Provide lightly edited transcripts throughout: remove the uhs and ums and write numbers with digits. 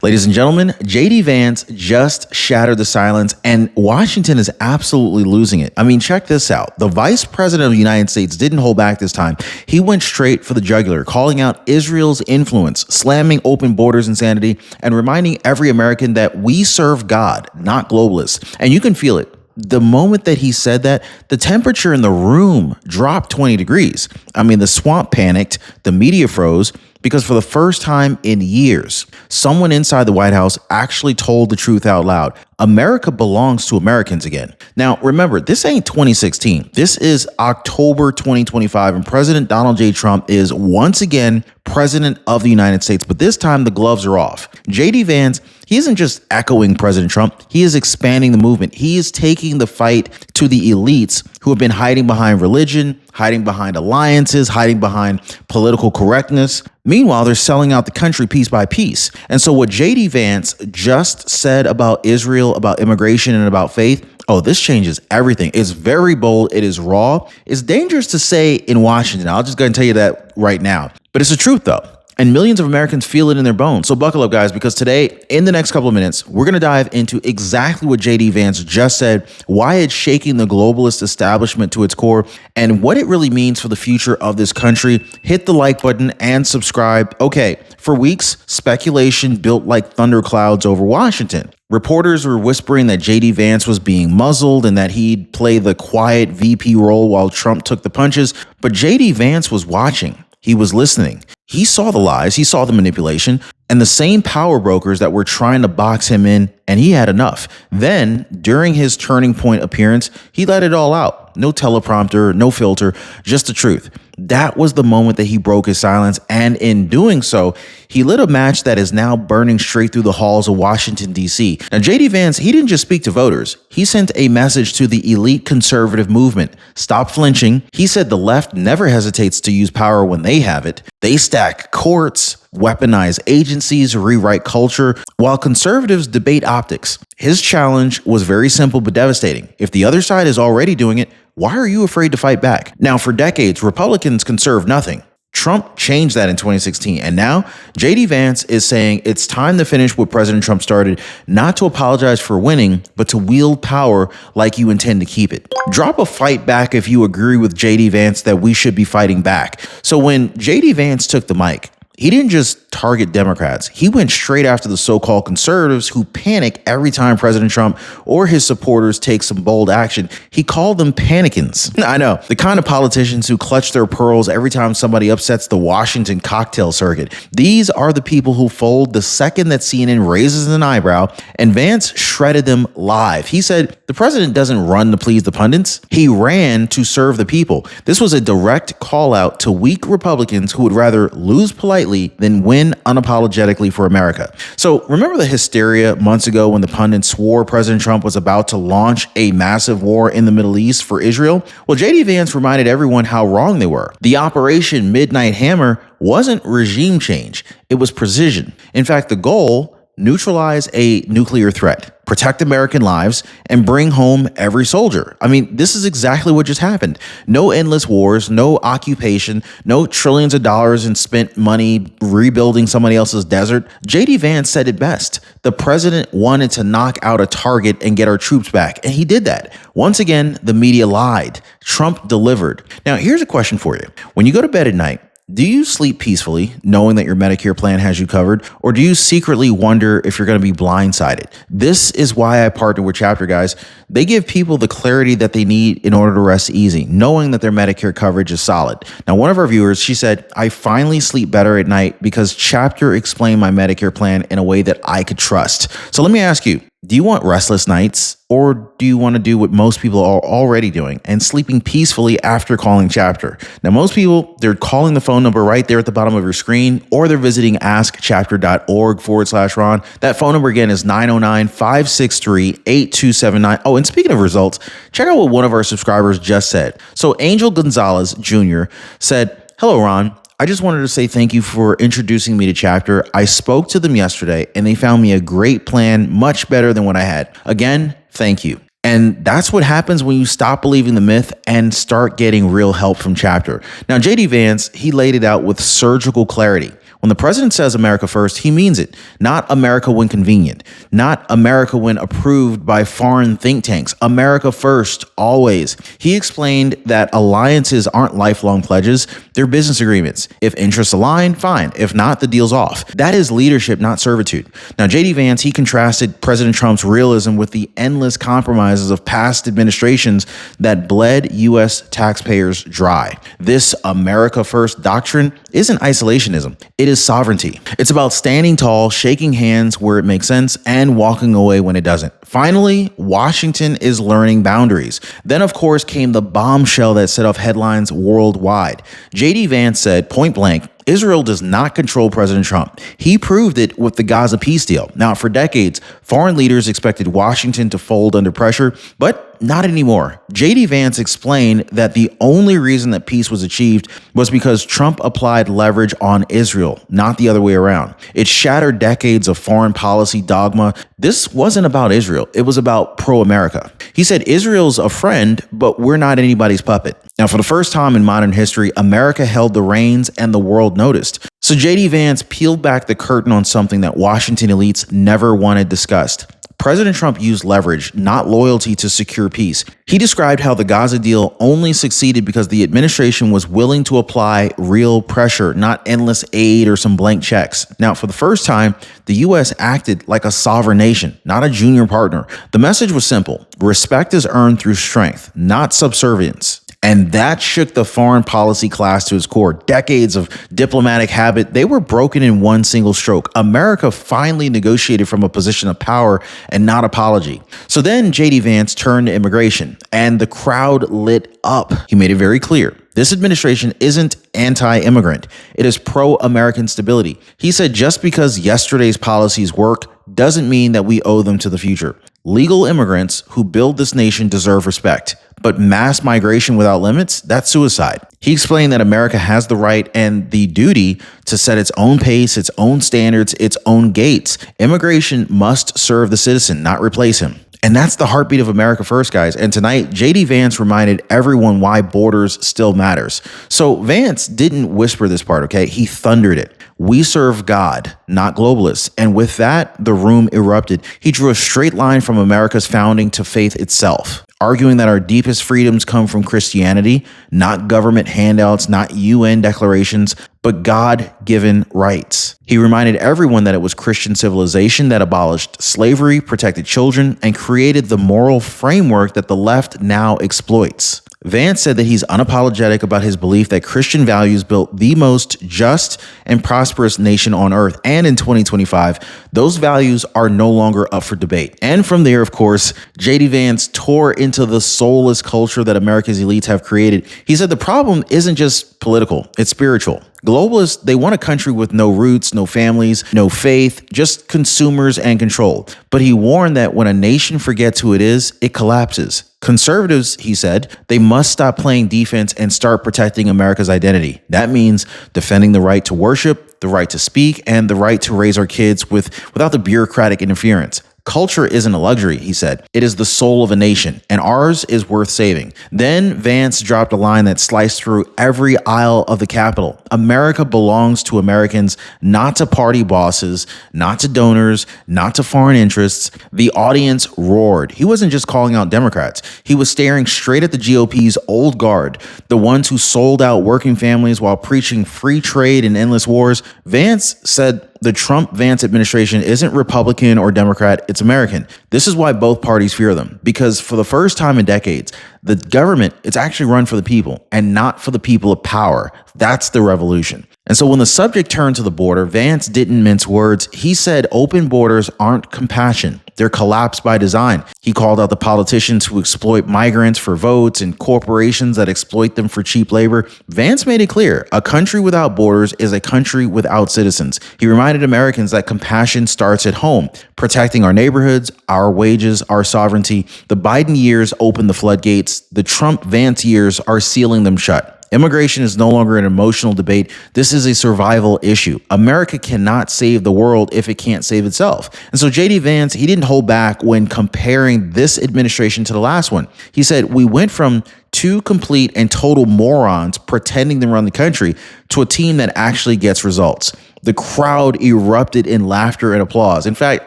Ladies and gentlemen, JD Vance just shattered the silence, and Washington is absolutely losing it. I mean, check this out. The vice president of the United States didn't hold back this time. He went straight for the jugular, calling out Israel's influence, slamming open borders insanity, and reminding every American that we serve God, not globalists. And you can feel it. The moment that he said that, the temperature in the room dropped 20 degrees. I mean, the swamp panicked, the media froze, because for the first time in years, someone inside the White House actually told the truth out loud. America belongs to Americans again. Now, remember, this ain't 2016. This is October 2025, and President Donald J. Trump is once again president of the United States, but this time the gloves are off. JD Vance, he isn't just echoing President Trump, he is expanding the movement. He is taking the fight to the elites who have been hiding behind religion, hiding behind alliances, hiding behind political correctness. Meanwhile, they're selling out the country piece by piece. And so what JD Vance just said about Israel, about immigration, and about faith, oh, this changes everything. It's very bold. It is raw. It's dangerous to say in Washington. I'll just go and tell you that right now. But it's the truth, though. And millions of Americans feel it in their bones. So buckle up, guys, because today, in the next couple of minutes, we're going to dive into exactly what JD Vance just said, why it's shaking the globalist establishment to its core, and what it really means for the future of this country. Hit the like button and subscribe. Okay, for weeks, speculation built like thunderclouds over Washington. Reporters were whispering that JD Vance was being muzzled and that he'd play the quiet VP role while Trump took the punches. But JD Vance was watching. He was listening. He saw the lies, he saw the manipulation, and the same power brokers that were trying to box him in, and he had enough. Then, during his turning point appearance, he let it all out. No teleprompter, no filter, just the truth. That was the moment that he broke his silence, and in doing so, he lit a match that is now burning straight through the halls of Washington, D.C. Now, JD Vance, he didn't just speak to voters. He sent a message to the elite conservative movement. Stop flinching. He said the left never hesitates to use power when they have it. They stack courts, weaponize agencies, rewrite culture, while conservatives debate optics. His challenge was very simple but devastating. If the other side is already doing it, why are you afraid to fight back? Now, for decades, Republicans conserved nothing. Trump changed that in 2016, and now JD Vance is saying it's time to finish what President Trump started, not to apologize for winning, but to wield power like you intend to keep it. Drop a fight back if you agree with JD Vance that we should be fighting back. So when JD Vance took the mic, he didn't just target Democrats. He went straight after the so-called conservatives who panic every time President Trump or his supporters take some bold action. He called them panicans. I know, the kind of politicians who clutch their pearls every time somebody upsets the Washington cocktail circuit. These are the people who fold the second that CNN raises an eyebrow, and Vance shredded them live. He said, the president doesn't run to please the pundits. He ran to serve the people. This was a direct call out to weak Republicans who would rather lose politely than win unapologetically for America. So remember the hysteria months ago when the pundits swore President Trump was about to launch a massive war in the Middle East for Israel? Well, JD Vance reminded everyone how wrong they were. The Operation Midnight Hammer wasn't regime change. It was precision. In fact, the goal, neutralize a nuclear threat, protect American lives, and bring home every soldier. I mean, this is exactly what just happened. No endless wars, no occupation, no trillions of dollars in spent money rebuilding somebody else's desert. JD Vance said it best. The president wanted to knock out a target and get our troops back, and he did that. Once again, the media lied. Trump delivered. Now, here's a question for you. When you go to bed at night, do you sleep peacefully knowing that your Medicare plan has you covered? Or do you secretly wonder if you're going to be blindsided? This is why I partner with Chapter, guys. They give people the clarity that they need in order to rest easy, knowing that their Medicare coverage is solid. Now, one of our viewers, she said, I finally sleep better at night because Chapter explained my Medicare plan in a way that I could trust. So let me ask you, do you want restless nights, or do you want to do what most people are already doing and sleeping peacefully after calling Chapter? Now, most people, they're calling the phone number right there at the bottom of your screen, or they're visiting askchapter.org/Ron. That phone number again is 909-563-8279. Oh, and speaking of results, check out what one of our subscribers just said. So Angel Gonzalez Jr. said, hello, Ron. I just wanted to say thank you for introducing me to Chapter. I spoke to them yesterday and they found me a great plan, much better than what I had. Again, thank you. And that's what happens when you stop believing the myth and start getting real help from Chapter. Now, JD Vance, he laid it out with surgical clarity. When the president says America first, he means it. Not America when convenient. Not America when approved by foreign think tanks. America first, always. He explained that alliances aren't lifelong pledges. They're business agreements. If interests align, fine. If not, the deal's off. That is leadership, not servitude. Now, J.D. Vance, he contrasted President Trump's realism with the endless compromises of past administrations that bled U.S. taxpayers dry. This America first doctrine isn't isolationism. It is sovereignty. It's about standing tall, shaking hands where it makes sense, and walking away when it doesn't. Finally, Washington is learning boundaries. Then, of course, came the bombshell that set off headlines worldwide. J.D. Vance said point blank, Israel does not control President Trump. He proved it with the Gaza peace deal. Now, for decades, foreign leaders expected Washington to fold under pressure, but not anymore. J.D. Vance explained that the only reason that peace was achieved was because Trump applied leverage on Israel, not the other way around. It shattered decades of foreign policy dogma. This wasn't about Israel. It was about pro-America. He said Israel's a friend, but we're not anybody's puppet. Now, for the first time in modern history, America held the reins and the world noticed. So J.D. Vance peeled back the curtain on something that Washington elites never wanted discussed. President Trump used leverage, not loyalty, to secure peace. He described how the Gaza deal only succeeded because the administration was willing to apply real pressure, not endless aid or some blank checks. Now, for the first time, the U.S. acted like a sovereign nation, not a junior partner. The message was simple. Respect is earned through strength, not subservience. And that shook the foreign policy class to its core. Decades of diplomatic habit, they were broken in one single stroke. America finally negotiated from a position of power and not apology. So then J.D. Vance turned to immigration, and the crowd lit up. He made it very clear. This administration isn't anti-immigrant. It is pro-American stability. He said just because yesterday's policies work doesn't mean that we owe them to the future. Legal immigrants who build this nation deserve respect, but mass migration without limits, that's suicide. He explained that America has the right and the duty to set its own pace, its own standards, its own gates. Immigration must serve the citizen, not replace him. And that's the heartbeat of America first, guys. And tonight, J.D. Vance reminded everyone why borders still matters. So Vance didn't whisper this part, okay? He thundered it. We serve God, not globalists. And with that, the room erupted. He drew a straight line from America's founding to faith itself, arguing that our deepest freedoms come from Christianity, not government handouts, not UN declarations, but God-given rights. He reminded everyone that it was Christian civilization that abolished slavery, protected children, and created the moral framework that the left now exploits. Vance said that he's unapologetic about his belief that Christian values built the most just and prosperous nation on earth. And in 2025, those values are no longer up for debate. And from there, of course, J.D. Vance tore into the soulless culture that America's elites have created. He said the problem isn't just political, it's spiritual. Globalists, they want a country with no roots, no families, no faith, just consumers and control. But he warned that when a nation forgets who it is, it collapses. Conservatives, he said, they must stop playing defense and start protecting America's identity. That means defending the right to worship, the right to speak, and the right to raise our kids without the bureaucratic interference. Culture isn't a luxury, he said. It is the soul of a nation, and ours is worth saving. Then Vance dropped a line that sliced through every aisle of the Capitol. America belongs to Americans, not to party bosses, not to donors, not to foreign interests. The audience roared. He wasn't just calling out Democrats. He was staring straight at the GOP's old guard, the ones who sold out working families while preaching free trade and endless wars. Vance said the Trump-Vance administration isn't Republican or Democrat, it's American. This is why both parties fear them, because for the first time in decades, the government, it's actually run for the people and not for the people of power. That's the revolution. And so when the subject turned to the border, Vance didn't mince words. He said open borders aren't compassion. They're collapse by design. He called out the politicians who exploit migrants for votes and corporations that exploit them for cheap labor. Vance made it clear, a country without borders is a country without citizens. He reminded Americans that compassion starts at home, protecting our neighborhoods, our wages, our sovereignty. The Biden years opened the floodgates. The Trump-Vance years are sealing them shut. Immigration is no longer an emotional debate. This is a survival issue. America cannot save the world if it can't save itself. And so J.D. Vance, he didn't hold back when comparing this administration to the last one. He said, we went from two complete and total morons pretending to run the country to a team that actually gets results. The crowd erupted in laughter and applause. In fact,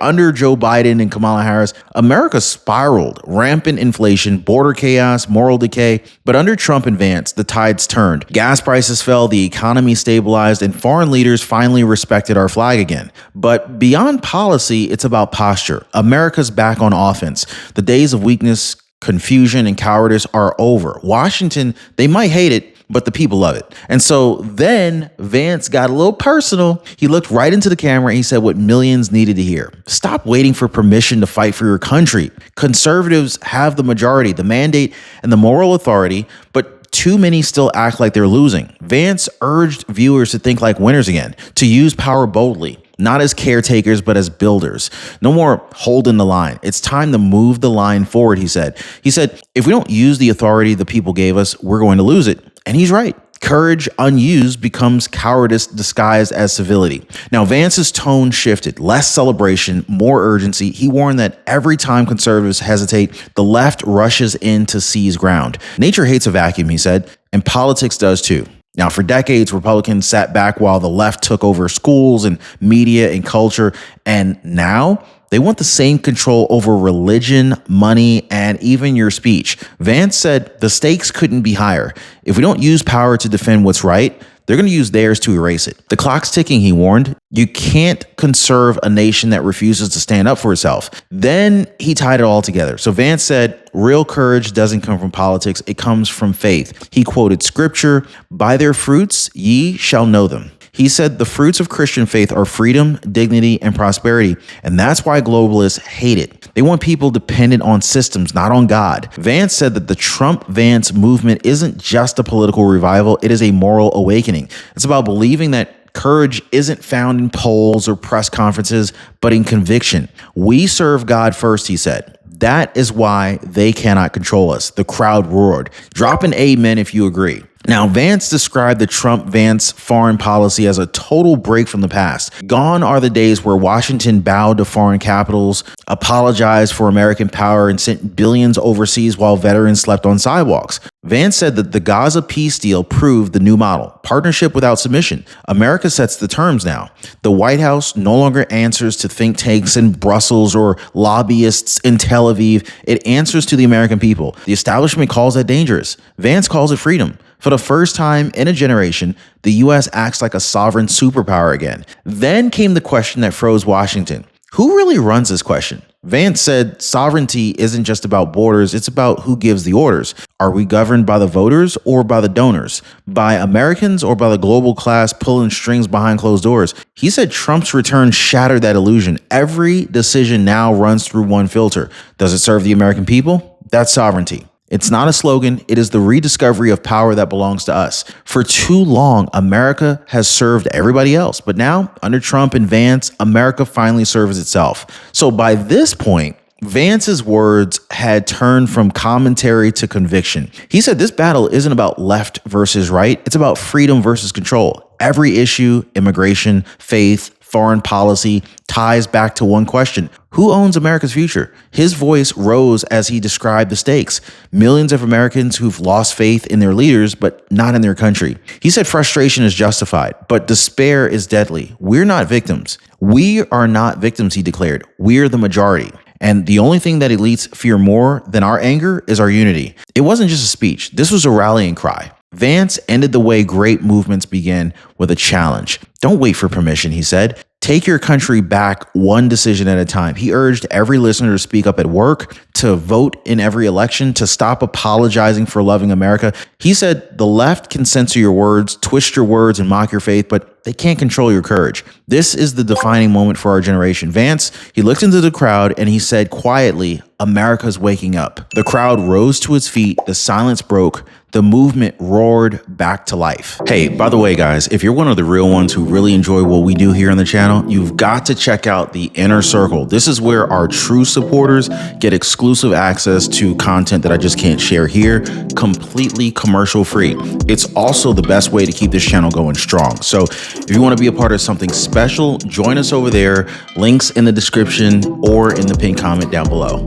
under Joe Biden and Kamala Harris, America spiraled. Rampant inflation, border chaos, moral decay. But under Trump and Vance, the tides turned. Gas prices fell, the economy stabilized, and foreign leaders finally respected our flag again. But beyond policy, it's about posture. America's back on offense. The days of weakness, confusion, and cowardice are over. Washington, they might hate it, but the people love it. And so then Vance got a little personal. He looked right into the camera and he said what millions needed to hear. Stop waiting for permission to fight for your country. Conservatives have the majority, the mandate, and the moral authority, but too many still act like they're losing. Vance urged viewers to think like winners again, to use power boldly, not as caretakers, but as builders. No more holding the line. It's time to move the line forward, he said. He said, if we don't use the authority the people gave us, we're going to lose it. And he's right. Courage unused becomes cowardice disguised as civility. Now, Vance's tone shifted. Less celebration, more urgency. He warned that every time conservatives hesitate, the left rushes in to seize ground. Nature hates a vacuum, he said, and politics does too. Now, for decades, Republicans sat back while the left took over schools and media and culture. And now they want the same control over religion, money, and even your speech. Vance said the stakes couldn't be higher. If we don't use power to defend what's right, they're going to use theirs to erase it. The clock's ticking, he warned. You can't conserve a nation that refuses to stand up for itself. Then he tied it all together. So Vance said, real courage doesn't come from politics. It comes from faith. He quoted scripture, by their fruits ye shall know them. He said the fruits of Christian faith are freedom, dignity, and prosperity. And that's why globalists hate it. They want people dependent on systems, not on God. Vance said that the Trump-Vance movement isn't just a political revival. It is a moral awakening. It's about believing that courage isn't found in polls or press conferences, but in conviction. We serve God first, he said. That is why they cannot control us. The crowd roared. Drop an amen if you agree. Now, Vance described the Trump-Vance foreign policy as a total break from the past. Gone are the days where Washington bowed to foreign capitals, apologized for American power, and sent billions overseas while veterans slept on sidewalks. Vance said that the Gaza peace deal proved the new model, partnership without submission. America sets the terms now. The White House no longer answers to think tanks in Brussels or lobbyists in Tel Aviv. It answers to the American people. The establishment calls that dangerous. Vance calls it freedom. For the first time in a generation, the U.S. acts like a sovereign superpower again. Then came the question that froze Washington. Who really runs this question? Vance said sovereignty isn't just about borders, it's about who gives the orders. Are we governed by the voters or by the donors? By Americans or by the global class pulling strings behind closed doors? He said Trump's return shattered that illusion. Every decision now runs through one filter. Does it serve the American people? That's sovereignty. It's not a slogan. It is the rediscovery of power that belongs to us. For too long, America has served everybody else. But now, under Trump and Vance, America finally serves itself. So by this point, Vance's words had turned from commentary to conviction. He said this battle isn't about left versus right. It's about freedom versus control. Every issue, immigration, faith, foreign policy, ties back to one question. Who owns America's future? His voice rose as he described the stakes. Millions of Americans who've lost faith in their leaders, but not in their country. He said frustration is justified, but despair is deadly. We're not victims. We are not victims, he declared. We're the majority. And the only thing that elites fear more than our anger is our unity. It wasn't just a speech. This was a rallying cry. Vance ended the way great movements begin, with a challenge. Don't wait for permission, he said. Take your country back one decision at a time. He urged every listener to speak up at work, to vote in every election, to stop apologizing for loving America. He said the left can censor your words, twist your words, and mock your faith, but they can't control your courage. This is the defining moment for our generation. Vance, he looked into the crowd and he said quietly, America's waking up. The crowd rose to its feet. The silence broke. The movement roared back to life. Hey, by the way, guys, if you're one of the real ones who really enjoy what we do here on the channel, you've got to check out the Inner Circle. This is where our true supporters get exclusive access to content that I just can't share here, completely commercial free. It's also the best way to keep this channel going strong. So if you want to be a part of something special, join us over there. Links in the description or in the pinned comment down below.